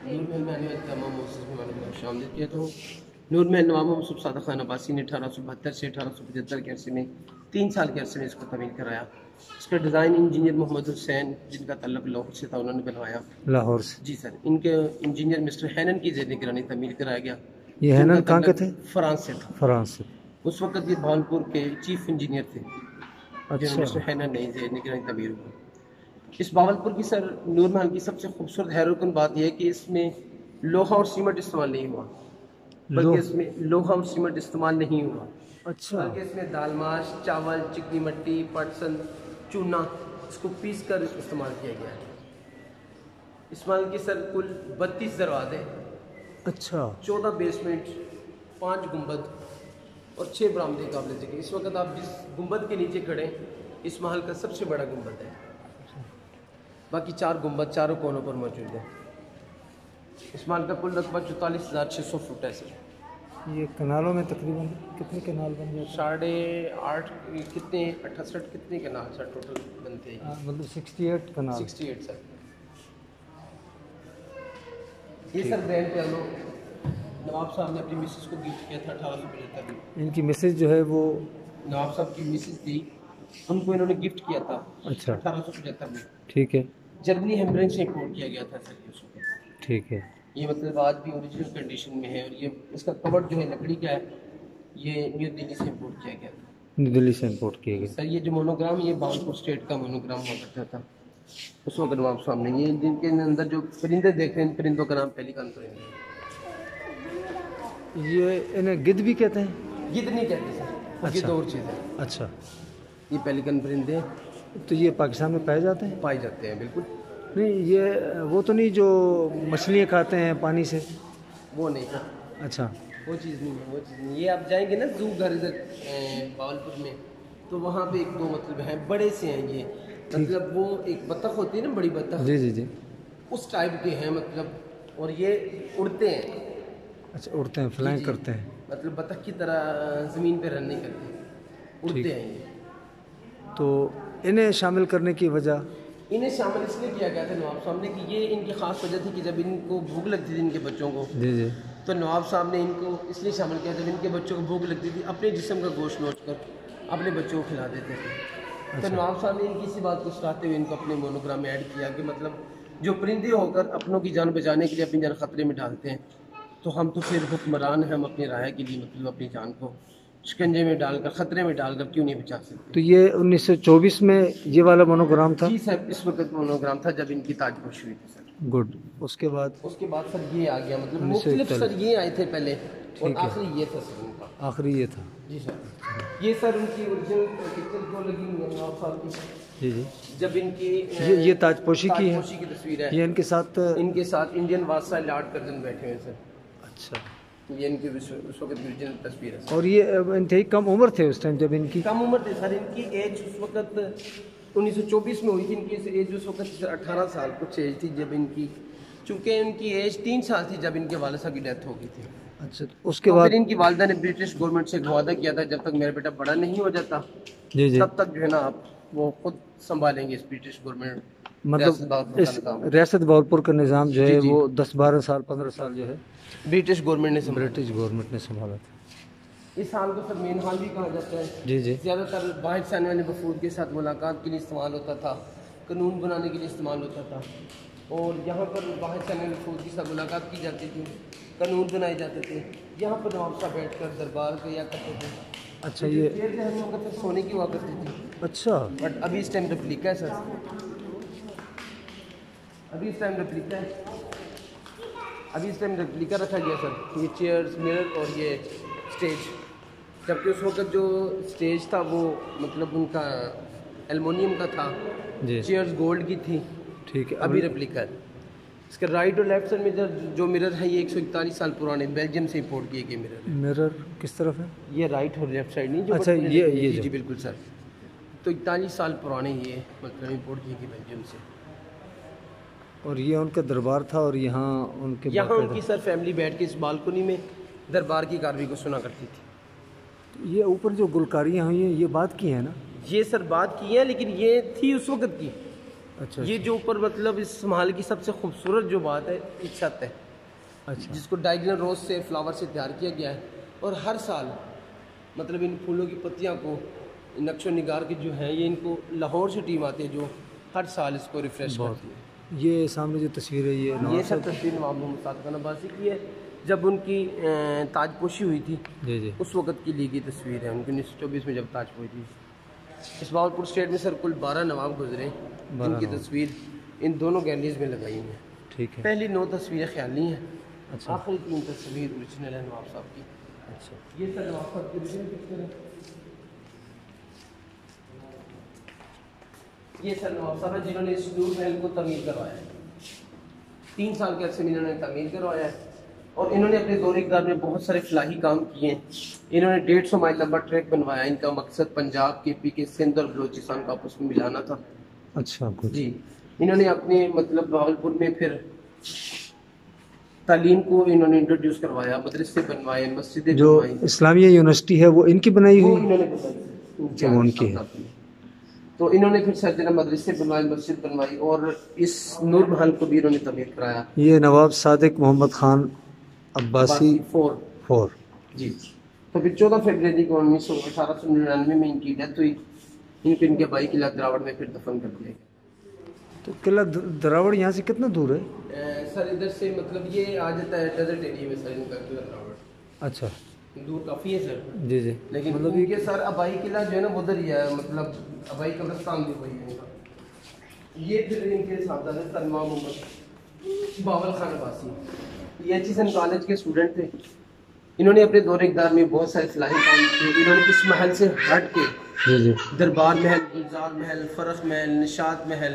नूर महल में आने वाले तमाम मोहसिन मेहमानों को खुशामदीद कहता हूँ। नूर महल नवाब मोहम्मद सफसादा खान अब्बासी ने 1872 से 1875 के अरसे में 3 साल के अरसे में इसको तमीर कराया। इसका डिज़ाइन इंजीनियर मोहम्मद हुसैन, जिनका तल्लुक लाहौर से था, उन्होंने बनवाया। लाहौर से? जी सर। इनके इंजीनियर मिस्टर हैनन की ज़ेर निगरानी तमीर कराया गया। ये हैनन कहाँ के थे? फ्रांस से था। फ्रांस से। उस वक्त ये भावलपुर के चीफ इंजीनियर थे। अच्छा। मिस्टर हैनन ने ज़ेर निगरानी तमीर हुआ। इस भावलपुर की सर नूर महल की सबसे खूबसूरत हैरतकुन बात यह है कि इसमें लोहा और सीमेंट इस्तेमाल नहीं हुआ, बल्कि इसमें लोहा और सीमेंट इस्तेमाल नहीं हुआ। अच्छा। बल्कि इसमें दाल माश, चावल, चिकनी मट्टी, पटसन, चूना, इसको पीस कर इस्तेमाल किया गया है। इस महल की सर कुल 32 दरवाजे। अच्छा। 14 बेसमेंट, 5 गुंबद और 6 बरामदे काबिल ज़िक्र। इस वक्त आप जिस गुंबद के नीचे खड़े, इस महल का सबसे बड़ा गुंबद है। बाकी 4 गुंबद चारों कोनों पर मौजूद है। इस महल का कुल रकबा 44,600 फुट है सर। ये कनालों में तकरीबन कितने कनाल बन जाते हैं? 8.5 कितने 68 कितने कनाल सर टोटल बनते हैं? मतलब 68 कनाल। 68 सर। ये सर ग्रैंड पियानो नवाब साहब ने अपनी मिसेस को गिफ्ट किया था 1875 में। इनकी मिसेस जो है वो नवाब साहब की मिसेस थी, उनको इन्होंने गिफ्ट किया था। अच्छा। 1875 में। ठीक है। जर्मनी हैम्बरिंग से इंपोर्ट किया गया था सर ये उसको। ठीक है। ये मतलब आज भी ओरिजिनल कंडीशन में है। और ये इसका कवर जो है लकड़ी का है, ये न्यू दिल्ली से इंपोर्ट किया गया था। न्यू दिल्ली से इंपोर्ट किया गया सर। ये जो मोनोग्राम, ये भावलपुर स्टेट का मोनोग्राम हुआ करता था उस वक्त नवाब साहब ने। ये जिनके अंदर जो परिंदे देख रहे हैं, परिंदों का नाम पेलिकन परिंदे। ये इन्हें गिद्ध भी कहते हैं? गिद्ध नहीं कहते सर। अच्छा। और चीज़ है। अच्छा। ये पेलिकन परिंदे। तो ये पाकिस्तान में पाए जाते हैं? पाए जाते हैं बिल्कुल। नहीं, ये वो तो नहीं जो मछलियाँ खाते हैं पानी से? वो नहीं सर। अच्छा। वो चीज़ नहीं है, वो चीज़ नहीं। ये आप जाएंगे ना जू घर इधर भावलपुर में, तो वहाँ पे 1-2 मतलब हैं, बड़े से हैं ये। मतलब वो एक बतख होती है ना, बड़ी बतख। जी जी जी। उस टाइप के हैं मतलब। और ये उड़ते हैं। अच्छा, उड़ते हैं, फ्लाइंग करते हैं। मतलब बतख की तरह ज़मीन पे रन नहीं करते, उड़ते हैं ये। तो इन्हें शामिल करने की वजह? इन्हें शामिल इसलिए किया गया था नवाब साहब ने कि ये इनकी ख़ास वजह थी कि जब इनको भूख लगती थी, इनके बच्चों को, जी जी, तो नवाब साहब ने इनको इसलिए शामिल किया जब इनके बच्चों को भूख लगती थी, अपने जिस्म का गोश्त नोच कर अपने बच्चों को खिला देते थे। अच्छा। तो नवाब साहब ने इनकी इसी बात को सराहते हुए इनको अपने मोनोग्राम में ऐड किया कि मतलब जो परिंदे होकर अपनों की जान बचाने के लिए अपनी जान ख़तरे में डालते हैं, तो हम तो फिर हुक्मरान हैं, हम अपनी राय के लिए मतलब अपनी जान को शिकंजे में डालकर, ख़तरे में डालकर क्यों नहीं बचा सकते। तो ये 1924 में ये वाला मोनोग्राम था? जी सर, इस वक्त मोनोग्राम था जब इनकी ताजपोशी हुई थी सर। गुड। उसके बाद सर ये आ गया, मतलब मुख्तलिफ सर ये आए थे पहले, और आखिरी ये था सर उनका। आखिरी ये था? जी सर। ये सर उनकी ओरिजिनल पिक्चर जो लगी हुई है नवाब साहब की। जी जी। जब इनकी ये ताजपोशी की है, ताजपोशी की तस्वीर है। ये इनके साथ इंडियन वायसराय लॉर्ड कर्जन बैठे हुए सर। अच्छा। ये इनकी उस वक्त ओरिजिनल तस्वीर है। और ये इंतहाई कम उम्र थे उस टाइम जब इनकी? कम उम्र थे सर। इनकी एज उस वक्त 1924 में हुई थी। इनकी एज उस वक्त 18 साल कुछ एज थी जब इनकी, चूँकि इनकी एज 3 साल थी जब इनके वालिद साहब की डेथ हो गई थी। अच्छा। उसके बाद फिर इनकी वालिदा ने ब्रिटिश गवर्नमेंट से वादा किया था जब तक मेरा बेटा बड़ा नहीं हो जाता, जी जी, तब तक जो है ना आप वो खुद संभालेंगे इस ब्रिटिश गवर्नमेंट, मतलब इस रियासत भावलपुर का निज़ाम जो है वो 10-12 साल 15 साल जो है ब्रिटिश गवर्नमेंट ने संभाला था। इस हाल को सर मेन हाल भी कहा जाता है। जी जी। ज़्यादातर बाहर से आने वाले वफूद के साथ मुलाकात के लिए इस्तेमाल होता था, कानून बनाने के लिए इस्तेमाल होता था। और यहाँ पर बाहर से आने वाले वफूद के साथ मुलाकात की जाती थी, कानून बनाए जाते थे। यहाँ पर नवाब साहब बैठ कर दरबार किया करते थे। अच्छा। ये सोने की हुआ करती थी। अच्छा। बट अभी इस टाइम रेप्लिका है सर, अभी इस टाइम रेप्लिका रखा गया सर। ये चेयर्स, मिरर और ये स्टेज, जबकि उस वक्त जो स्टेज था वो मतलब उनका एल्युमिनियम का था, चेयर्स गोल्ड की थी। ठीक है। अभी रेप्लिका है। इसके राइट और लेफ्ट साइड में जो मिरर है ये 141 साल पुराने बेल्जियम से इंपोर्ट किए गए मिरर किस तरफ है? ये राइट और लेफ्ट साइड नहीं जो। अच्छा। ये जी बिल्कुल सर। तो 41 साल पुराने ये मतलब इंपोर्ट किए गए बेल्जियम से। और ये उनका दरबार था और यहाँ उनकी सर फैमिली बैठ के इस बालकनी में दरबार की कारवाई को सुना करती थी। ये ऊपर जो गुलकारियाँ हुई हैं ये बात की है ना? ये सर बात की है, लेकिन ये थी उस वक्त की, अच्छा। ये जो ऊपर मतलब इस महल की सबसे खूबसूरत जो बात है एक छत है, अच्छा, जिसको डायगोनल रोज से फ्लावर से तैयार किया गया है। और हर साल मतलब इन फूलों की पत्तियाँ को नक्शो निगार के जो हैं ये इनको लाहौर से टीम आती है जो हर साल इसको रिफ्रेश करती है। ये सामने जो तस्वीर है ये सब तस्वीर नवाब मोहम्मद सादिक खान अब्बासी की है, जब उनकी ताजपोशी हुई थी जी जी, उस वक़्त की ली गई तस्वीर है उनकी 1924 में जब ताजपोशी थी। इस बावलपुर स्टेट में सर कुल 12 नवाब गुजरे, इनकी तस्वीर इन दोनों गैलरीज में लगाई हुई है। ठीक है। पहली 9 तस्वीरें ख्याली हैं, अच्छा, आखिरी 3 तस्वीर ओरिजिनल है नवाब साहब की। अच्छा, ये सर नवाब साहब की ओरिजिनल पिक्चर है। ये सर नवाब साहब है जिन्होंने इस नूर महल को तमीर करवाया है। 3 साल के अरसे में इन्होंने तमीर करवाया है और इन्होंने अपने दौरे इक़्तिदार में बहुत सारे फलाही काम किए हैं। इन्होंने 150 माइल लंबा ट्रैक बनवाया। इनका मकसद पंजाब के पी के सिंध और बलोचिस्तान को आपस में मिलाना था। अच्छा, कुछ जी, इन्होंने अपने मतलब भावलपुर में फिर तालीम को इन्होंने इंट्रोड्यूस करवाया, मदरसे बनवाए, मस्जिदें जो बनवाई। इस्लामिया यूनिवर्सिटी है वो इनकी बनाई वो हुई, इन्होंने बनवाई, अच्छा, वो उनकी है। तो इन्होंने फिर सर्जना मदरसे बनवाए, मस्जिद बनवाई और इस नूर महल को भी इन्होंने तमीर कराया। ये नवाब सादिक मोहम्मद खान अब्बासी 4 जी। तो फिर 14 फरवरी को 1899 में इनकी डेथ हुई। इनको इनके भाई किला द्रावड़ में फिर दफन कर दिया गया। तो किला द्रावड़ यहाँ से कितना दूर है? सर इधर से मतलब ये आ जाता है डेजर्ट एरिया में सर इनका किला द्रावड़। अच्छा, दूर काफ़ी है सर। जी जी, लेकिन मतलब इनके सर अबाई किला जो है ना उधर ही है, मतलब अबाई कब्रिस्तान भी वही है इनका। ये फिर इनके साहबजादे सर नवाब मोहम्मद बावल खान अब्बासी ये HSN कॉलेज के स्टूडेंट थे। इन्होंने अपने दौरे इक़्तिदार में बहुत सारे फलाही काम किए। इन्होंने इस महल से हट के जी जी, दरबार महल, गुलजार महल, फरख महल, निशात महल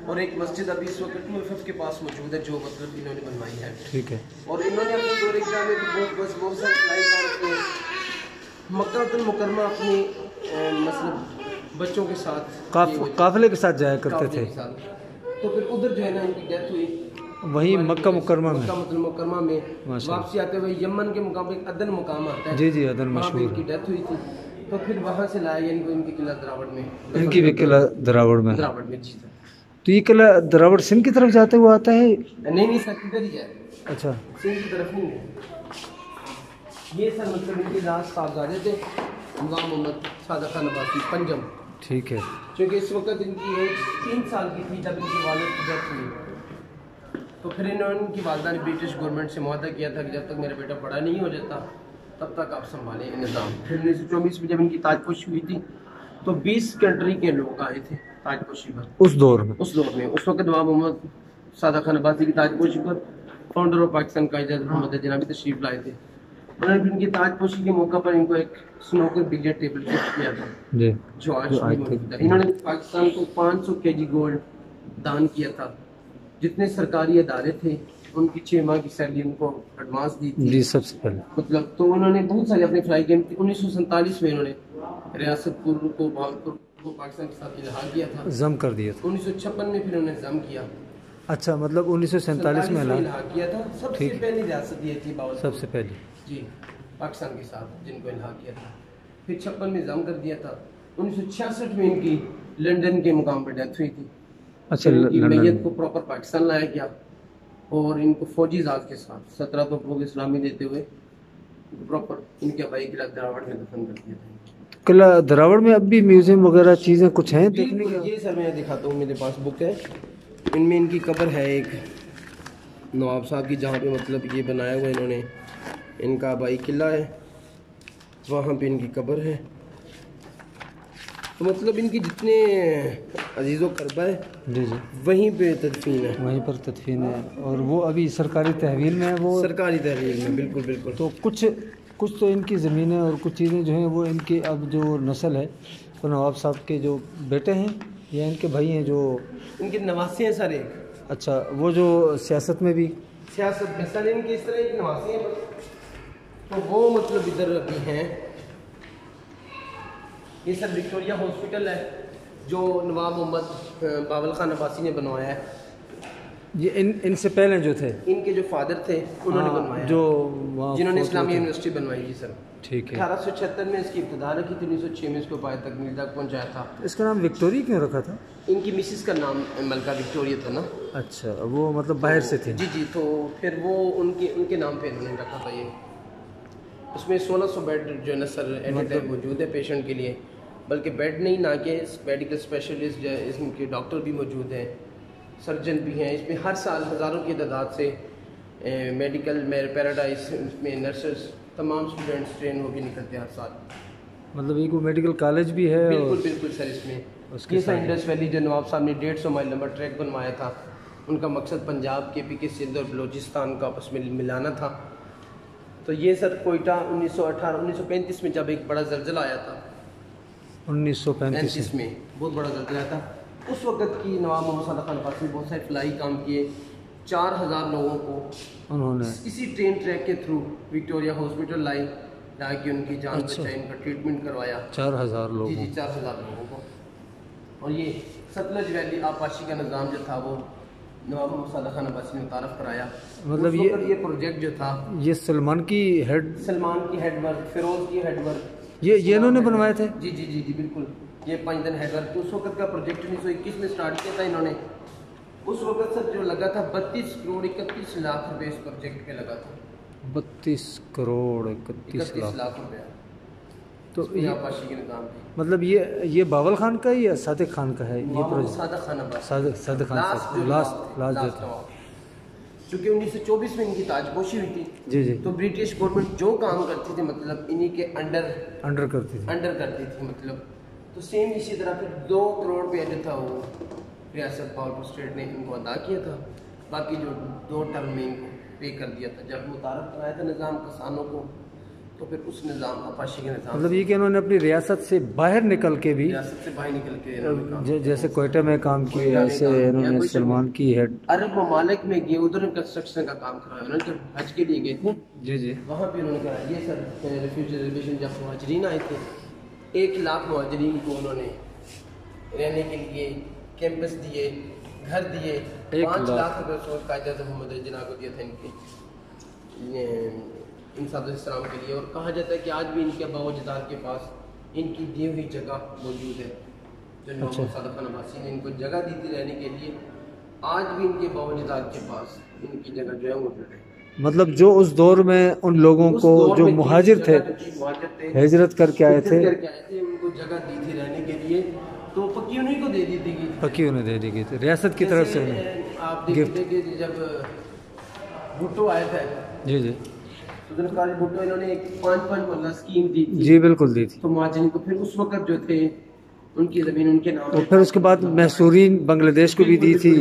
और एक मस्जिद अभी इस वक्त 2FF के पास मौजूद है जो मतलब इन्होंने बनवाई है। ठीक है। और इन्होंने अपने दौरे इक़्तिदार में बहुत सारे फलाही काम किए। मक्का मुकरमा अपनी मतलब बच्चों के साथ काफिले के साथ जाया करते थे। तो फिर उधर जो है ना इनकी डेथ हुई, वही मक्का मुकरमा में, मुकरमा में वापसी आते हुए यमन के मुकाम एक अदन मुकाम आता है। जी जी, अदन मशहूर है। इनकी डेथ हुई थी तो फिर वहाँ से लाया इनको इनके किला द्रावड़ में, इनकी भी किला द्रावड़ में। जी सर। तो ये किला द्रावड़ सिंध की तरफ जाते हुए आता है? नहीं सर, किधर ही है। अच्छा, सिंध की तरफ नहीं है ये सर। मतलब इनके लास्ट साहबजादे थे नवाब मोहम्मद सादिक खान अब्बासी पंजम। ठीक है। क्योंकि इस वक्त इनकी एज 3 साल की थी जब इनकी वालिद की डेथ हुई। तो फिर इन्होंने इनकी वालदा ने ब्रिटिश गवर्नमेंट से मुआहदा किया था कि जब तक मेरा बेटा बड़ा नहीं हो जाता तब तक आप संभालेंगे निज़ाम। फिर 1924 में जब इनकी ताजपोशी हुई थी तो 20 कंट्री के लोग आए थे ताजपोशी पर उस दौर में। उस वक्त नवाब मोहम्मद सादिक खान अब्बासी की ताजपोशी पर फाउंडर ऑफ पाकिस्तान कायद मोहम्मद जनाबी तशरीफ लाए थे। उन्होंने इनकी ताजपोशी के मौका पर इनको एक स्नूकर बिलियर्ड टेबल गिफ्ट किया था जी, जो आज मौजूद है। इन्होंने पाकिस्तान को 500 kg गोल्ड दान किया था। जितने सरकारी अदारे थे उनकी 6 माह की सैलरी उनको एडवांस दी थी जी सबसे पहले। मतलब तो उन्होंने बहुत सारी अपनी फ्लाई गेम 1947 में इन्होंने रियासतपुर को भावलपुर को पाकिस्तान के साथ इल्हा किया था, जम कर दिया था। 1956 में फिर उन्होंने जम किया। अच्छा, मतलब 1947 में इल्हा किया था। सबसे पहली रियासत ये थी भावलपुर, सबसे पहले जी पाकिस्तान के साथ जिनको इल्हा किया था। फिर 56 में जम कर दिया था। 1966 में इनकी लंदन के मुकाम पर डेथ हुई थी। अच्छा, मैयत को प्रॉपर पाकिस्तान लाया गया और इनको फौजी जहाज के साथ 17 तोपों की सलामी देते हुए प्रॉपर इनके भाई किला द्रावड़ में दफन कर दिया था। किला द्रावड़ में अब भी म्यूजियम वगैरह चीज़ें कुछ हैं देखने के? ये सर मैं दिखाता हूँ, मेरे पास बुक है। इनमें इनकी कब्र है एक नवाब साहब की, जहाँ पे मतलब ये बनाया हुआ इन्होंने इनका भाई किला है, वहाँ पे इनकी कब्र है। तो मतलब इनकी जितने अजीज़ो करबा है जी जी वहीं पे तदफीन है, वहीं पर तदफीन है। और वो अभी सरकारी तहवील में है, वो सरकारी तहवील में, बिल्कुल बिल्कुल। तो कुछ तो इनकी ज़मीनें और कुछ चीज़ें जो हैं वो इनकी अब जो नस्ल है तो नवाब साहब के जो बेटे हैं या इनके भाई हैं जो इनके नवासी हैं सारे। अच्छा, वो जो सियासत में भी सर इनके इस तरह के नवासी हैं, तो वो मतलब इधर अभी हैं। ये सर विक्टोरिया हॉस्पिटल है जो नवाब मोहम्मद बावल खान अब्बासी ने बनवाया है। ये इनसे पहले जो थे, इनके जो फादर थे उन्होंने बनवाया, जो जिन्होंने इस्लामी यूनिवर्सिटी बनवाई जी सर। ठीक है। 1876 में इसकी इब्तिदा रखी थी, 1906 में इसको पाए तकमील तक पहुँचाया था। इसका नाम विक्टोरिया क्यों रखा था? इनकी मिसिस का नाम मलका विक्टोरिया था ना। अच्छा, वो मतलब बाहर से थे। जी जी, तो फिर वो उनके नाम पे इन्होंने रखा था ये। उसमें 1600 बेड जो है ना सर एट ए टाइम मौजूद है पेशेंट के लिए, बल्कि बेड नहीं ना के मेडिकल स्पेशलिस्ट जो है इसके डॉक्टर भी मौजूद हैं, सर्जन भी हैं। इसमें हर साल हज़ारों की तादाद से मेडिकल पैराडाइज में नर्सेस तमाम स्टूडेंट्स ट्रेन होकर निकलते हैं हर साल। मतलब एक वो मेडिकल कॉलेज भी है। बिल्कुल बिल्कुल सर। इसमें ये सर इंडस वैली जो नवाब साहब ने 150 माइल लंबा ट्रैक बनवाया था, उनका मकसद पंजाब के पी के सिंध और बलोचिस्तान का आपस में मिलाना था। तो ये सर कोयटा 1935 में जब एक बड़ा जल्जला आया था, 1935 में बहुत बड़ा जल्जला आया था, उस वक़्त की नवाब मोहम्मद सादिक खान अब्बासी ने बहुत सारे फलाई काम किए। 4000 लोगों को उन्होंने इसी ट्रेन ट्रैक के थ्रू विक्टोरिया हॉस्पिटल लाई, ताकि उनकी जान बचाई, उनका ट्रीटमेंट करवाया। 4000 लोगों, जी जी 4000 लोगों को। और ये सतलज वैली आपाशी का निज़ाम जो था वो नवाब मोहम्मद सादिक खान अब्बासी ने मुतारफ़ कराया। मतलब ये प्रोजेक्ट जो था, ये सलमान की हेडवर्क, फिरोज की हेडवर्क, ये इन्होंने बनवाए थे। जी जी जी जी बिल्कुल, ये 5 दिन हेडवर्क। उस वक्त का प्रोजेक्ट 1921 में स्टार्ट किया था इन्होंने। उस वक्त सर जो लगा था 32 करोड़ 31 लाख रुपए इस प्रोजेक्ट पे लगा था। 32 करोड़ 31 लाख रुपया। तो ये आपाशी के निज़ाम पे, मतलब ये बावल खान का या सादिक खान का है ये प्रोजेक्ट? सादिक खान लास्ट चूँकि 1924 में इनकी ताजपोशी हुई थी। जी जी। तो ब्रिटिश गवर्नमेंट जो काम करती थी मतलब इन्हीं के अंडर करती थी मतलब। तो सेम इसी तरह फिर 2 करोड़ रुपया जो था वो रियासत पावरपुर स्टेट ने इनको अदा किया था। बाकी जो 2 टर्म में इनको पे कर दिया था। जब मुतारफ़ कराया था निज़ाम किसानों को, तो फिर उस निज़ाम आपाशी के निज़ाम, मतलब ये कि इन्होंने अपनी रियासत से बाहर निकल के भी, जैसे कोयटा में काम किया, ऐसे इन्होंने सलमान की हेड अरब ममालिक में गए, उधर कंस्ट्रक्शन का काम कराया। उन्होंने जब हज के लिए गए थे, जी जी, वहाँ पे उन्होंने कराया। ये सर रिफ्यूजी रिजर्वेशन जब मुहाजिरीन आए थे, 1 लाख मुहाजिरीन को उन्होंने रहने के लिए कैंपस दिए, घर दिए। 5 लाख रुपये सोच कायदा मोहम्मद जिना को दिया था इनके इंसाफ के लिए। और कहा जाता है कि आज भी इनके बावजदार के पास इनकी दी हुई जगह मौजूद है, जो मोहम्मद सादिक खान अब्बासी ने इनको जगह दी थी रहने के लिए। आज भी इनके बावजदार के पास इनकी जगह जो है मौजूद है। मतलब जो उस दौर में उन लोगों को जो मुहाजिर थे, हिजरत करके आए थे, उनको जगह दी थी रहने के लिए, तो पक्की उन्हीं को दे दी थी, पक्की उन्हें दे दी गई थी रियासत की तरफ से। आप देखते कि जब भुट्टो आया था, जी जी, भुट्टो इन्होंने एक 5-5 मरला स्कीम दी थी। जी बिल्कुल दी थी। तो मुहाजिरीन को फिर उस वक्त जो थे उनकी ज़मीन उनके नाम, तो फिर उसके बाद महसूरीन बांग्लादेश को भी दी थी,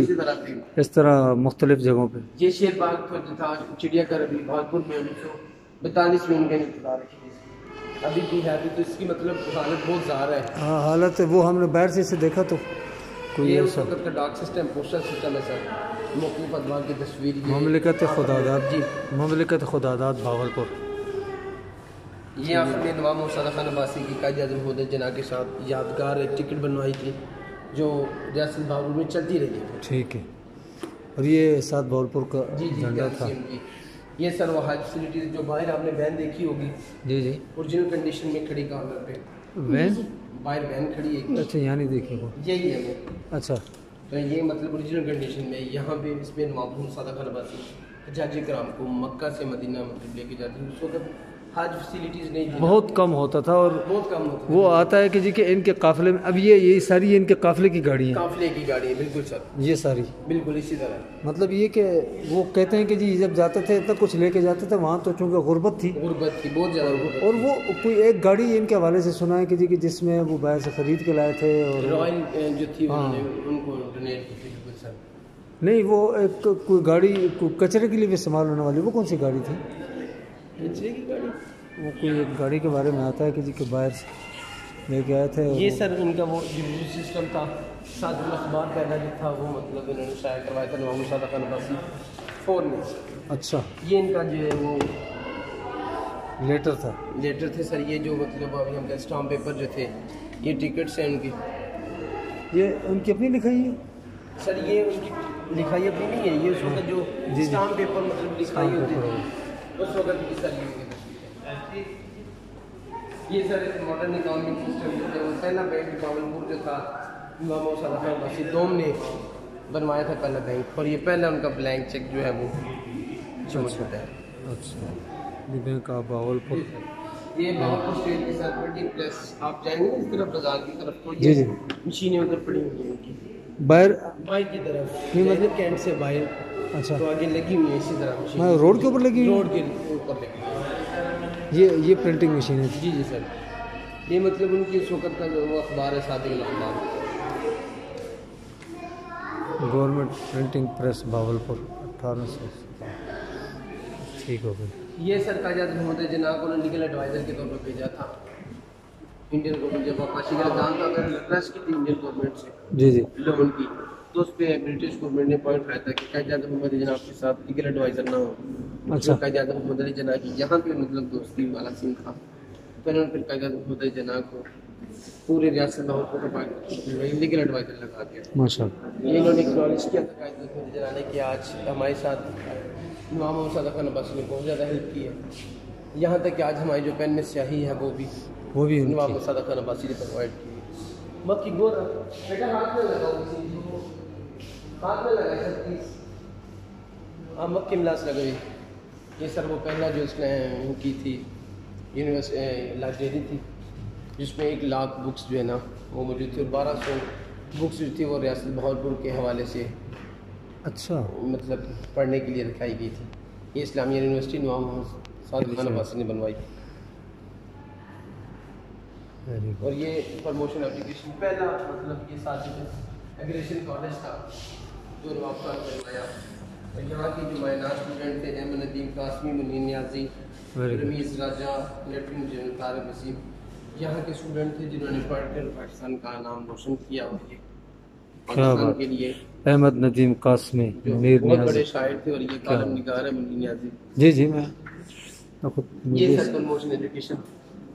इस तरह मुख्तलिफ जगहों पे। ये शेर बाग जो था चिड़ियाघर अभी भागपुर में 1942 में इनके इंतजार रखी अभी भी है। अभी तो इसकी मतलब हालत बहुत ज़्यादा है। हाँ हालत है, वो हमने बाहर से इसे देखा तो कोई ये उस वक्त का डाक सिस्टम, पोस्टल सिस्टम है सर। मुख्तलिफ अदवार की तस्वीर, ममलिकत खुदादाद, जी ममलिकत खुदादाद भावलपुर। ये आपने नवाब मोहम्मद सादिक खान अब्बासी की कायद-ए-आज़म होदे जना के साथ यादगार एक टिकट बनवाई थी जो रियासत भावलपुर में चलती रही है। ठीक है। और ये साथ भावलपुर का झंडा था। ये सर वो हज फैसिलिटीज जो बाहर आपने वैन देखी होगी, जी जी, ओरिजिनल कंडीशन में खड़ी कॉर्नर पे वैन, बाहर वैन खड़ी है। अच्छा यहाँ नहीं देखी वो, यही है वो। अच्छा, तो ये मतलब ओरिजिनल कंडीशन में यहाँ पे इसमें नवाब मोहम्मद सादिक खान अब्बासी हज्जाज किराम को मक्का से मदीना मतलब लेके जाते हैं। उस वक्त हज फैसिलिटीज़ नहीं थी, बहुत कम होता था। और बहुत कम होता वो आता है कि जी कि इनके काफिले में अब ये सारी इनके काफिले की गाड़ी है, काफिले की गाड़ी है, बिल्कुल सर, ये सारी बिल्कुल इसी तरह। मतलब ये कि वो कहते हैं कि जी जब जाते थे इतना कुछ लेके जाते थे, वहाँ तो चूँकि गुर्बत थी बहुत ज़्यादा। और वो कोई एक गाड़ी इनके हवाले से सुना है कि जी कि जिसमें वो बाहर से ख़रीद के लाए थे, और रॉयल जो थी उनको डोनेट की थी। नहीं वो एक कोई गाड़ी कचरे के लिए भी इस्तेमाल होने वाली, वो कौन सी गाड़ी थी? कचरे की गाड़ी, वो कोई एक गाड़ी के बारे में आता है कि जी के बाहर से लेके आए थे। ये सर इनका वो डिवीजन सिस्टम था, साथ में अखबार पहला जो था वो मतलब इन्होंने शाया करवाया था नवाब मोहम्मद सादिक खान अब्बासी 4 में। अच्छा, ये इनका जो है वो लेटर थे सर। ये जो मतलब अभी हम स्टाम्प पेपर जो थे, ये टिकट्स हैं उनकी, ये उनकी अपनी लिखाई है सर। ये उनकी लिखाई अभी नहीं है, ये उस वक्त जो स्टाम्प पेपर मतलब लिखाई होती थी उस वक्त की सर ये सर मॉडर्न इकोनॉमिक सिस्टम जो है पहला बैंक बावलपुर जो था इमाम सदाकत बसी दोम ने बनवाया था पहला बैंक, और ये पहला उनका ब्लैंक चेक जो है वो मौजूद है। अच्छा, ये बैंक ऑफ बावलपुर, ये बावलपुर स्टेट की सर प्रिंटिंग प्रेस, आप जाएंगे इस तरफ बाजार की तरफ तो जी ये जी मशीनें उधर पड़ी हुई हैं उनकी बाहर की तरफ, नहीं मतलब कैंट से बाहर अच्छा तो आगे लगी हुई है इसी तरह मशीन, मैं रोड के ऊपर लगी हुई रोड के ऊपर लगी हुई है। ये प्रिंटिंग मशीन है। जी जी सर, ये मतलब उनकी इस वक्त का जो वो अखबार है सादिक अखबार, गवर्नमेंट प्रिंटिंग प्रेस बावलपुर 1800। ठीक हो गई। ये सर कायद मोहम्मद जिन्ना को लीगल एडवाइज़र के तौर पर भेजा था इंडियन गवर्नमेंट, जब वापसी का काम था अगर रिक्वेस्ट की थी इंडियन गवर्नमेंट से जी जी लोन की, तो उस पर ब्रिटिश गवर्नमेंट ने पॉइंट उठाया था कि कायद मोहम्मद जनाब के साथ लीगल एडवाइज़र ना हो। अच्छा। कायद मोहम्मद जना की यहाँ पे मतलब दोस्ती वाला सीन था, तो इन्होंने फिर कायद मोहम्मद जना को पूरे रियासत लाहौर को लीगल एडवाइज़र लगा दिया। माशाअल्लाह। ये इन्होंने एक्नॉलेज किया था कायद मोहम्मद जना ने कि आज हमारे साथ इमाम सदाकत बसी ने बहुत ज़्यादा हेल्प की है, यहाँ तक कि आज हमारी जो पेन में स्याही है वो भी इमाम सदाकत बसी ने प्रोवाइड की। बाकी गोरा बेटा हाथ में लगाओ, हाथ में लगा सर प्लीज़, हाँ मक्की मिलास लगाई। ये सर वो पहला जो इसने की थी यूनिवर्सिटी लाइब्रेरी थी जिसमें 1 लाख बुक्स जो है ना वो मौजूद थी, और 1200 बुक्स जो थी वो रियासत बहावलपुर के हवाले से अच्छा मतलब पढ़ने के लिए रखाई गई थी। ये इस्लामिया यूनिवर्सिटी नवाब सादिक खान अब्बासी ने बनवाई, और ये प्रमोशन एप्लीकेशन पहला मतलब ये सादिक एग्रेशन कॉलेज था जो नवाब साहब ने बनवाया, और यहाँ के जो मायनात स्टूडेंट थे अहमद नदीम कासमी, मुनीर नियाजी, रमीज़ राजा, लेफ्टिनेंट जनरल तारिक वसीम, यहाँ के स्टूडेंट थे जिन्होंने पढ़कर पाकिस्तान का नाम रोशन किया, और ये पाकिस्तान के लिए अहमद नदीम कासमी बहुत बड़े शायर थे, और ये कालम निगार है मुनीर नियाजी। जी जी मैं ये sir promotion education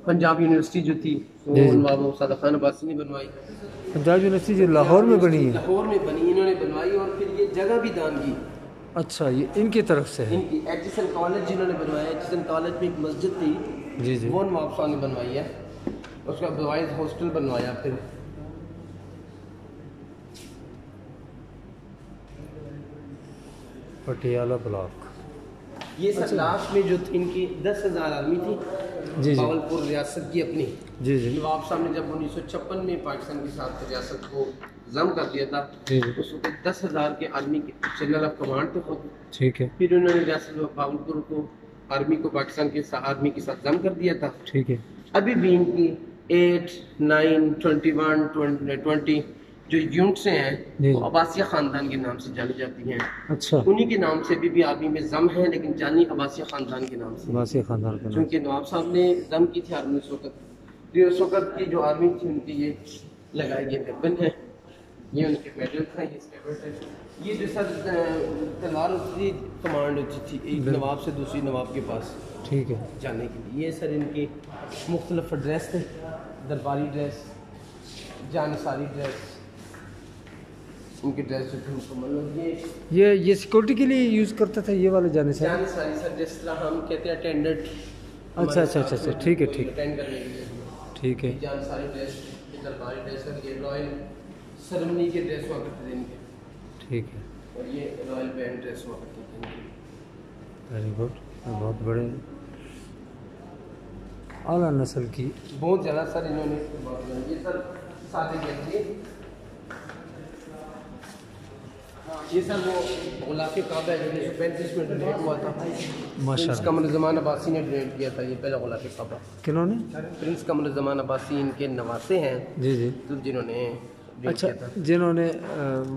Punjab university जो थी वो नवाब सदाकत खान अब्बासी ने बनवाई। पंजाब यूनिवर्सिटी जो लाहौर में बनी है, लाहौर में बनी इन्होंने बनवाई, और फिर ये जगह भी दान की। अच्छा, ये इनकी तरफ से है। इनकी एचिसन कॉलेज जिन्होंने बनवाया, एचिसन कॉलेज में एक मस्जिद थी जी जी वो नवाब साहब ने बनवाई है, उसका बॉयज़ हॉस्टल बनवाया। फिर पटियाला ब्लॉक, ये सर लास्ट में जो थी इनकी 10,000 आदमी थी जी जी बावलपुर रियासत की अपनी। जी जी नवाब साहब ने जब 1956 में पाकिस्तान के साथ रियासत को जम कर दिया था, जी जी उस वक्त 10,000 के आर्मी के जनरल ऑफ कमांड थे खुद। ठीक है फिर उन्होंने रियासत बावलपुर को आर्मी को पाकिस्तान के आर्मी के साथ जम कर दिया था। ठीक है। अभी भी इनकी 8, 9, 21, 20 जो यूनिट्स हैं वो अब्बासिया ख़ानदान के नाम से जानी जाती हैं। अच्छा, उन्हीं के नाम से भी आर्मी में जम है, लेकिन जानी अब्बासिया ख़ानदान के नाम से, अब्बासिया ख़ानदान के नाम, क्योंकि नवाब साहब ने जम की थी आर्मी उस वक्त, फिर उस वक्त की जो आर्मी थी उनकी ये लगाए गए वेपन है, ये उनके मेडल था, ये स्कैबर्ड है। ये जो सर तलवार होती थी कमांड होती थी एक नवाब से दूसरी नवाब के पास ठीक है जाने के लिए। ये सर इनके मुख्तलिफ ड्रेस थे, दरबारी ड्रेस, जानसारी ड्रेस, उनकी ड्रेस जो थी मुकम्मल होगी। ये सिक्योरिटी के लिए यूज़ करता था ये वाले जाने से। जानसारी सर जिस तरह हम कहते हैं अटेंडेंट। अच्छा अच्छा अच्छा अच्छा, ठीक है ठीक है अटेंड करने के लिए ठीक है। जानसारी ड्रेस, दरबारी ड्रेस, और ये रॉयल सेरेमनी के ड्रेस हुआ करते थे इनके, ठीक है, और ये रॉयल बैंड ड्रेस हुआ करती थी इनकी। वेरी गुड, बहुत बड़े आला नस्ल की। बहुत ज़्यादा सर इन्होंने ये सर सादे गंजी, ये सर वो गुलाफी काबा है जो 1935 में डोनेट हुआ था, प्रिंस कमर ज़मान अब्बासी ने डोनेट किया था। ये पहला गुलाफी काबा किन्होंने? प्रिंस कमर ज़मान अब्बासी इनके नवासे हैं जी जी, तो जिन्होंने अच्छा जिन्होंने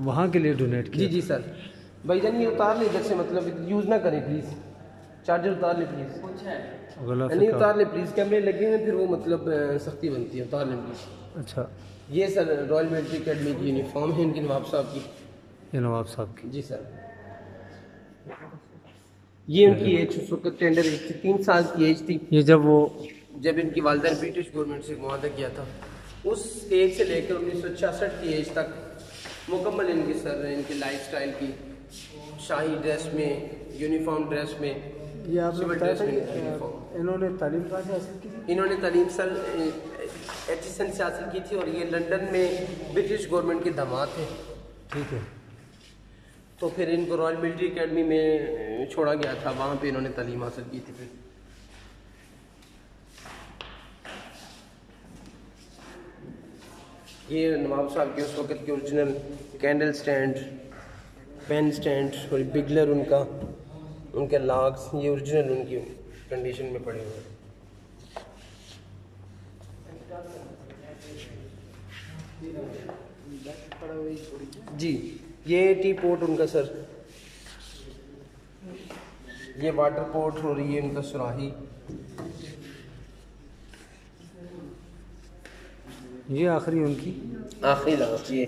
वहाँ के लिए डोनेट किया। जी जी सर। भाईजान ये उतार ले इधर से, मतलब यूज़ ना करें प्लीज़, चार्जर उतार ले प्लीज़, नहीं उतार ले प्लीज़, कैमरे लगे हैं फिर वो मतलब सख्ती बनती है, उतार लें प्लीज़। अच्छा, ये सर रॉयल मिलिट्री अकेडमी की यूनिफॉर्म है इनकी नवाब साहब की। ये नवाब साहब की जी सर। ये उनकी एज उस वक्त टेंडर एज थी, 3 साल की एज थी। ये जब इनकी वालिदा ब्रिटिश गवर्नमेंट से मुआहदा किया था, उस एज से लेकर 1966 की एज तक मुकम्मल इनकी सर इनकी लाइफस्टाइल की शाही ड्रेस में, यूनिफॉर्म ड्रेस में। ये आपने बताया था इन्होंने तालीम कहाँ से हासिल की थी? इन्होंने तालीम सर एचिसन से हासिल की थी और ये लंदन में ब्रिटिश गवर्नमेंट के दामाद थे। ठीक है। तो फिर इनको रॉयल मिलिट्री एकेडमी में छोड़ा गया था, वहाँ पे इन्होंने तालीम हासिल की थी। फिर ये नवाब साहब के उस वक़्त के original candle stand, pen stand और बिगलर उनका, उनके लॉक्स, ये ओरिजिनल उनकी कंडीशन में पड़े हुए हैं। जी ये टी पोट उनका सर, ये वाटर पोट और ये उनका सुराही। ये आखिरी उनकी लास्ट ये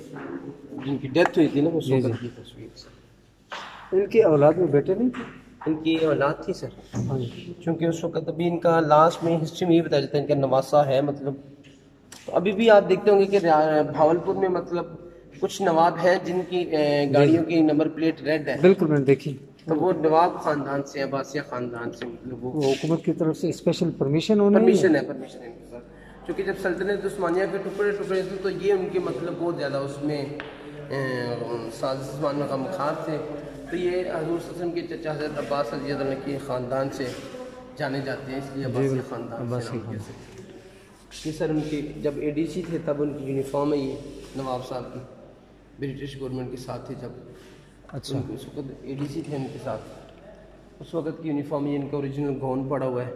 जिनकी डेथ हुई थी ना, उस वक्त की तस्वीर। इनकी औलाद में बेटे नहीं थे? इनकी औलाद थी सर, हाँ जी। क्योंकि उस वक्त अभी इनका लास्ट में हिस्ट्री में ये बताया जाता है इनका नवासा है, मतलब तो अभी भी आप देखते होंगे कि भावलपुर में मतलब कुछ नवाब हैं जिनकी गाड़ियों की नंबर प्लेट रेड है। बिल्कुल मैंने देखी। तो वो नवाब खानदान से, अब्बासिया खानदान से, मतलब वो हुकूमत की तरफ से स्पेशल परमिशन है परमिशन इनके साथ। क्योंकि जब सल्तनत उस्मानिया के टुकड़े टुकड़े थे तो ये उनके मतलब बहुत ज़्यादा उसमें साजिश मानने का मुखार थे। तो ये हजूर सल्लल्लाहु अलैहि वसल्लम के चचा हज़रत अब्बास रज़ियल्लाहु अन्हु के ख़ानदान से जाने जाते हैं, इसलिए अब्बासी ख़ानदान से। ये सर उनके जब एडीसी थे तब उनकी यूनिफॉर्म है, ये नवाब साहब की ब्रिटिश गवर्नमेंट के साथ थे जब। अच्छा। उस वक्त एडीसी थे उनके साथ, उस वक्त की यूनिफॉर्म ये इनका ओरिजिनल गॉन पड़ा हुआ है।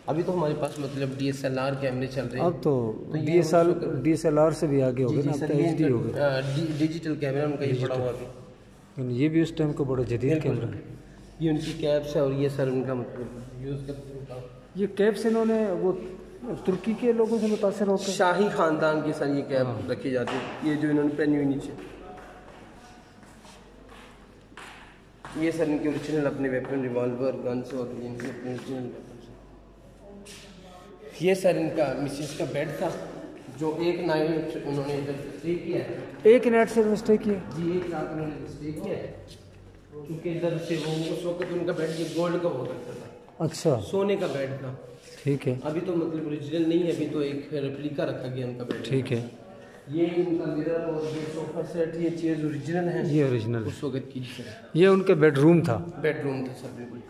अभी तो हमारे पास मतलब DSLR कैमरे चल रहे हैं। अब तो DSLR से भी आगे हो गए ना, HD हो गए, डिजिटल कैमरा उनका ये पड़ा हुआ अभी। ये भी उस टाइम का बड़ा जदीद कैमरा है। ये उनकी कैप्स है और ये सर उनका मतलब यूज़ करते हैं। ये कैप्स इन्होंने वो तुर्की के लोगों से मुतासर होकर शाही खानदान की सर ये कैप रखी जाती है, ये जो इन्होंने पहनी हुई नीचे। ये सर इनके ओरिजिनल अपने वेपन, रिवॉल्वर, गन्स और इनके अपने ओरिजिनल वेपन। ये सर इनका मिसेस का बेड था जो एक नाइट उन्होंने जब स्टे किया है, एक नाइट से स्टे किया जी, एक रात उन्होंने स्टे किया है, क्योंकि इधर से वो उस वक्त उनका बेड ये गोल्ड का हुआ करता था। अच्छा, सोने का बेड था। ठीक है। अभी तो मतलब ओरिजिनल नहीं है, अभी तो एक रेप्लिका रखा गया उनका बेड। ठीक है। ये इनका मिरर और ये सोफा सेट, ये चेयर ओरिजिनल है। ये ओरिजिनल उस वक्त की सर। ये उनका बेडरूम था। बेडरूम था सर, बिल्कुल।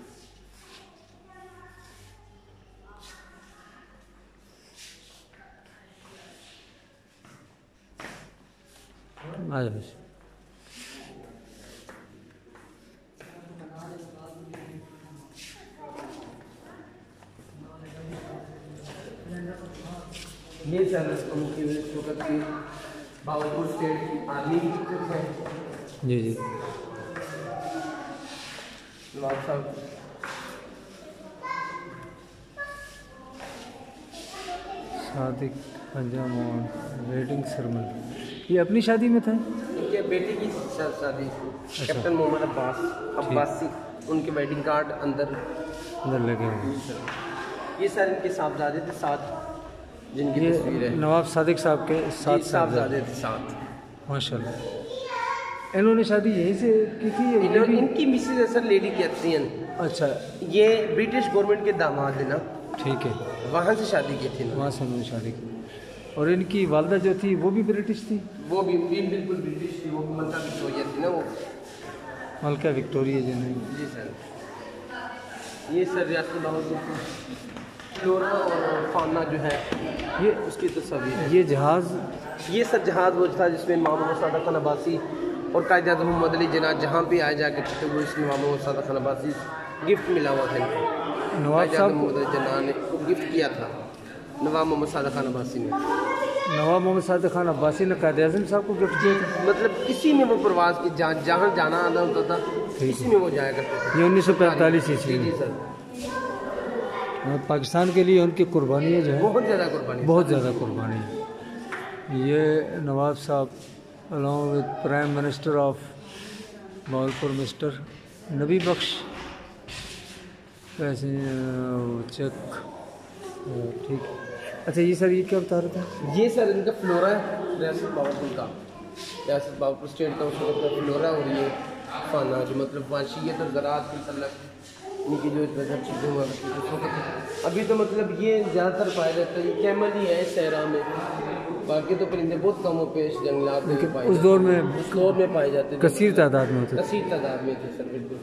ये सर उनकी वक्त की भावलपुर स्टेट की आर्मी की पिक्चर्स है। जी जी। नवाब साहब शादी पंजाब वेडिंग सेरेमनी, ये अपनी शादी में था? उनके बेटे की शादी, कैप्टन मोहम्मद अब्बासी, उनके वेडिंग कार्ड अंदर लगे हुए। ये सर इनके साहबजादे थे साथ, जिनकी तस्वीर है। नवाब सादिक साहब के साथ साहबजादे थे साथ। माशाल्लाह। इन्होंने शादी यहीं से की थी? इनकी मिसेज सर लेडी कैथरीन। अच्छा। ये ब्रिटिश गवर्नमेंट के दामाद है ना। ठीक है। वहाँ से शादी की थी, वहाँ से उन्होंने शादी की। और इनकी वालदा जो थी वो भी ब्रिटिश थी? वो भी बिल्कुल ब्रिटिश थी, वो मलका विक्टोरिया थी ना, वो मलका विक्टोरिया जो नहीं। जी सर। ये सर रियासत लाहौर फ्लोरा और फाना जो है ये उसकी तस्वीर है। ये जहाज़, ये सर जहाज़ वो था जिसमें इमाम मोहम्मद सादिक खान अब्बासी और कायद आज़म मोहम्मद अली जिन्ना जहाँ पे आए जाके थे वो इस इमाम मोहम्मद सादिक खान अब्बासी गिफ्ट मिला हुआ था इनको। नवाब साहब मोहम्मद अली जिन्ना ने गिफ्ट किया था नवाब मोहम्मद सादिक खान अब्बासी ने। नवाब मोहम्मद सादिक खान अब्बासी ने कायद आज़म साहब को गिफ्ट किया था। मतलब इसी में वो प्रवास की जहाँ जाना आना होता था, इसी में वो जाया करते थे। ये 1945 ईस्वी में। जी सर। पाकिस्तान के लिए उनकी कुर्बानी जो है बहुत ज़्यादा कुर्बानी, बहुत ज़्यादा कुर्बानी है। ये नवाब साहब along with prime minister of Bahawalpur mister नबी बख्श वैसे चेक। ठीक। अच्छा ये सर ये क्या बता रहे थे? ये सर इनका फ्लोरा है रियासत भावलपुर का। रियासत बाबरपुर स्टेट का उसका फ्लोरा और ये फाना जो मतलब वाशियत और ज़राअत के मतलब इनकी जो सब चीज़ें हुआ करती थी उस वक्त। अभी तो मतलब ये ज़्यादातर पाया जाता है, ये कैमल ही है सहरा में, बाकी तो परिंदे बहुत कम पे जंगलात में पाए उस दौर में पाए जाते थे, कसीर तादाद में होते थे। कसीर तादाद में थे सर बिल्कुल।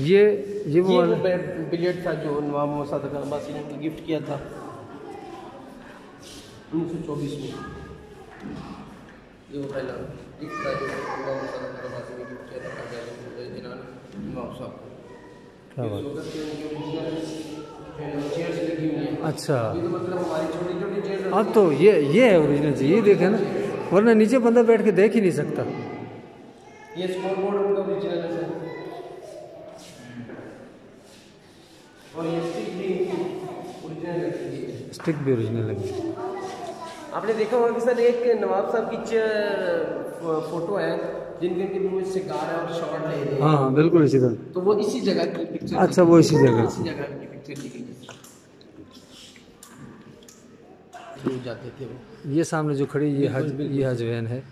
ये वो बिलियर्ड था जो नवाब मोहम्मद सादिक खान अब्बासी ने गिफ्ट किया था 1924 में। ये वो पहला गिफ्ट था जो नवाब मोहम्मद सादिक खान अब्बासी ने गिफ्ट किया था नवाब साहब को। क्या बात। चेयर्स लगी हुई हैं। अच्छा, तो मतलब हमारी छोटी छोटी चेयर्स। अब तो ये है ओरिजिनल चीज़, ये देखे ना, वरना नीचे बंदा बैठ के देख ही नहीं सकता। ये स्कोर बोर्ड उनका ओरिजिनल है सर, और ये स्टिक भी ओरिजिनल है। स्टिक भी ओरिजिनल है। आपने देखा होगा कि सर एक नवाब साहब की फोटो है जिनके के मुंह में सिगार है और शॉट ले रहे हैं। हाँ बिल्कुल इसी तरह, तो वो इसी जगह की पिक्चर। अच्छा, वो इसी जगह की पिक्चर ली गई है। जाते थे वो। ये सामने जो खड़ी ये हज वैन है,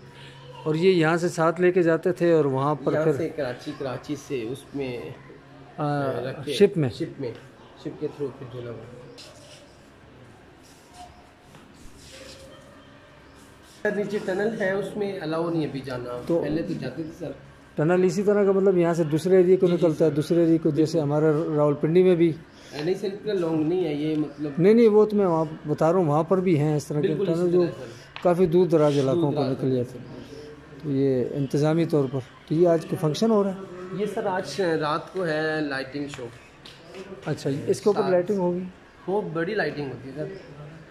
और ये यहाँ से साथ लेके जाते थे और वहाँ पर फिर से कराची से उसमें शिप के थ्रू फिर जो लगा। नीचे टनल है, उसमें अलाउ नहीं है भी जाना, तो पहले तो जाते थे सर। टनल इसी तरह का मतलब यहाँ से दूसरे एरिया को निकलता है, दूसरे एरिया को, जैसे हमारा रावलपिंडी में भी नहीं सर इतना लॉन्ग नहीं है ये मतलब। नहीं वो तो मैं वहाँ बता रहा हूँ, वहाँ पर भी हैं इस तरह के टनल जो काफ़ी दूर दराज इलाकों को निकल जाते हैं। तो ये इंतज़ामी तौर पर, तो ये आज का फंक्शन हो रहा है। ये सर आज रात को है लाइटिंग शो। अच्छा, इसके ऊपर लाइटिंग होगी? वो बड़ी लाइटिंग होती है सर,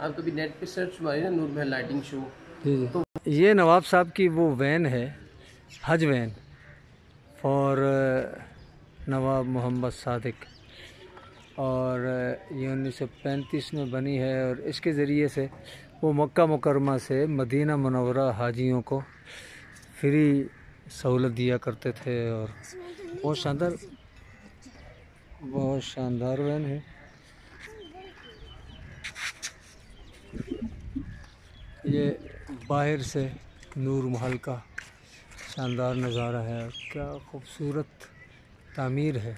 आप कभी नेट पे सर्च मारिए ना नूर महल लाइटिंग शो। तो ये नवाब साहब की वो वैन है, हज वैन फॉर नवाब मोहम्मद सादिक, और ये 1935 में बनी है, और इसके ज़रिए से वो मक्का मुकरमा से मदीना मुनव्वरा हाजियों को फ्री सहूलत दिया करते थे। और बहुत शानदार वैन है। ये बाहर से नूर महल का शानदार नज़ारा है, क्या खूबसूरत तामीर है।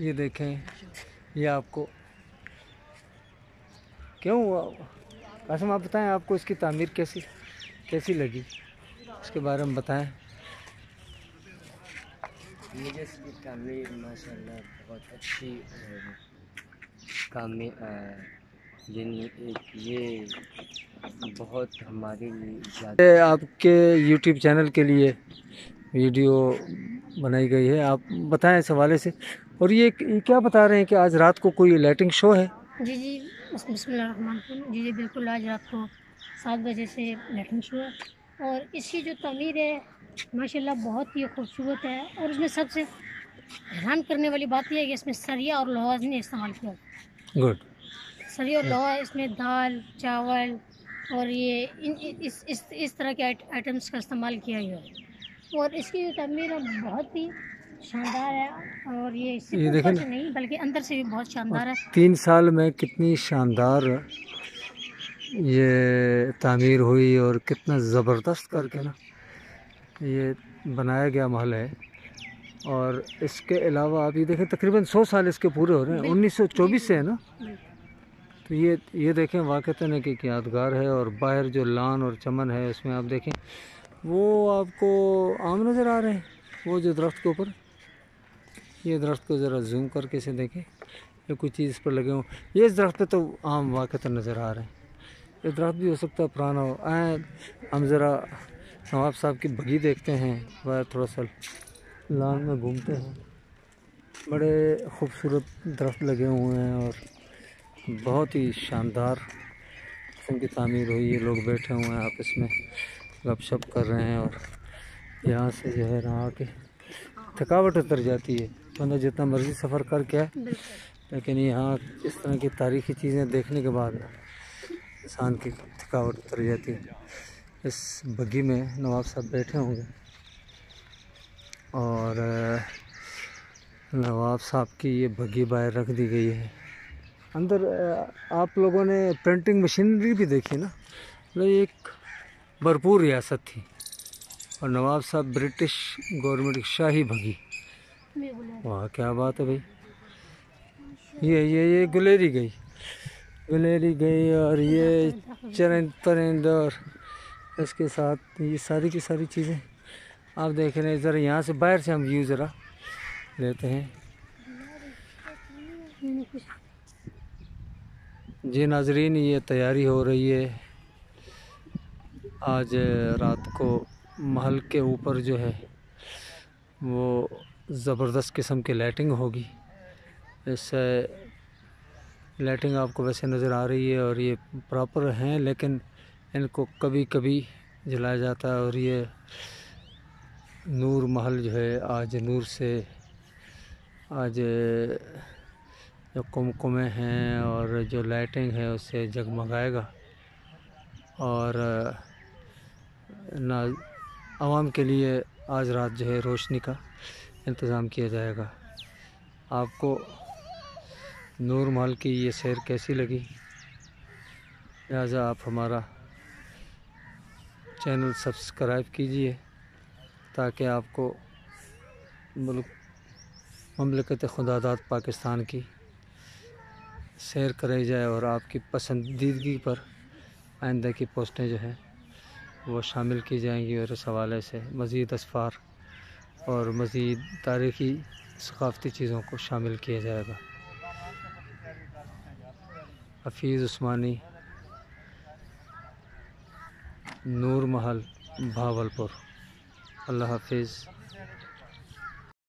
ये देखें, ये आपको क्यों कासिम आप बताएं, आपको इसकी तामीर कैसी लगी, इसके बारे में बताएं। मुझे इसकी तामीर माशाल्लाह बहुत अच्छी ये बहुत हमारे लिए आपके YouTube चैनल के लिए वीडियो बनाई गई है, आप बताएं इस हवाले से। और ये क्या बता रहे हैं कि आज रात को कोई लाइटिंग शो है? जी बिस्मिल्लाहिर्रहमानिर्रहीम। जी बिल्कुल, आज रात को 7 बजे से लाइटिंग शो है, और इसकी जो तमीर है माशाल्लाह बहुत ही खूबसूरत है। और इसमें सबसे हैरान करने वाली बात यह है कि इसमें सरिया और लोहा ने इस्तेमाल किया। गुड। सरिया और लोहा, इसमें दाल चावल और ये इस तरह के आइटम्स का इस्तेमाल किया गया है। और इसकी जो तमीर है बहुत ही शानदार है, और ये ऊपर से नहीं बल्कि अंदर से भी बहुत शानदार है। 3 साल में कितनी शानदार ये तामीर हुई, और कितना ज़बरदस्त करके ना ये बनाया गया महल है। और इसके अलावा आप ये देखें, तकरीबन 100 साल इसके पूरे हो रहे हैं, 1924 से है ना। तो ये देखें, वाक़तन एक यादगार है। और बाहर जो लान और चमन है उसमें आप देखें, वो आपको आम नज़र आ रहे हैं, वो जो दरख्त के ऊपर, ये दरख्त को ज़रा जूम करके से देखें, ये कोई चीज़ इस पर लगे हों। ये इस दरख्त पे तो आम वाक़तन नज़र आ रहे हैं, ये दरख्त भी हो सकता है पुराना हो। हम ज़रा नवाब साहब की बगी देखते हैं, वह थोड़ा सा लान में घूमते हैं, बड़े खूबसूरत दरख्त लगे हुए हैं और बहुत ही शानदार किस्म की तामीर हुई है। लोग बैठे हुए हैं आपस में गपशप कर रहे हैं, और यहाँ से जो है ना आके थकावट उतर जाती है, वरना जितना मर्ज़ी सफ़र कर क्या है, लेकिन यहाँ इस तरह की तारीख़ी चीज़ें देखने के बाद इंसान की थकावट उतर जाती है। इस बग्गी में नवाब साहब बैठे होंगे, और नवाब साहब की ये बग्गी बाहर रख दी गई है। अंदर आप लोगों ने प्रिंटिंग मशीनरी भी देखी ना, मतलब एक भरपूर रियासत थी। और नवाब साहब ब्रिटिश गवर्नमेंट की शाही बग्गी, वाह क्या बात है भाई। ये गुलेरी गई और ये चरंद परिंद और इसके साथ ये सारी की सारी चीज़ें आप देख रहे हैं। ज़रा यहाँ से बाहर से हम व्यू ज़रा लेते हैं। जी नाजरीन, ये तैयारी हो रही है। आज रात को महल के ऊपर जो है वो ज़बरदस्त किस्म की लाइटिंग होगी। इससे लाइटिंग आपको वैसे नज़र आ रही है और ये प्रॉपर हैं, लेकिन इनको कभी कभी जलाया जाता है। और ये नूर महल जो है आज नूर से, आज जो कुमकुमे हैं और जो लाइटिंग है उससे जगमगाएगा। और ना आवाम के लिए आज रात जो है रोशनी का इंतज़ाम किया जाएगा। आपको नूर महल की ये सैर कैसी लगी? लिहाजा आप हमारा चैनल सब्सक्राइब कीजिए ताकि आपको ममलकत खुदादाद पाकिस्तान की सैर कराई जाए और आपकी पसंदीदगी पर आइंदा की पोस्टें जो हैं वो शामिल की जाएंगी। और इस हवाले से मज़ीद असफ़ार और मज़ीद तारीख़ी सक़ाफ़ती चीज़ों को शामिल किया जाएगा। हफीज़ उस्मानी, नूर महल, भावलपुर। अल्लाह हाफिज़।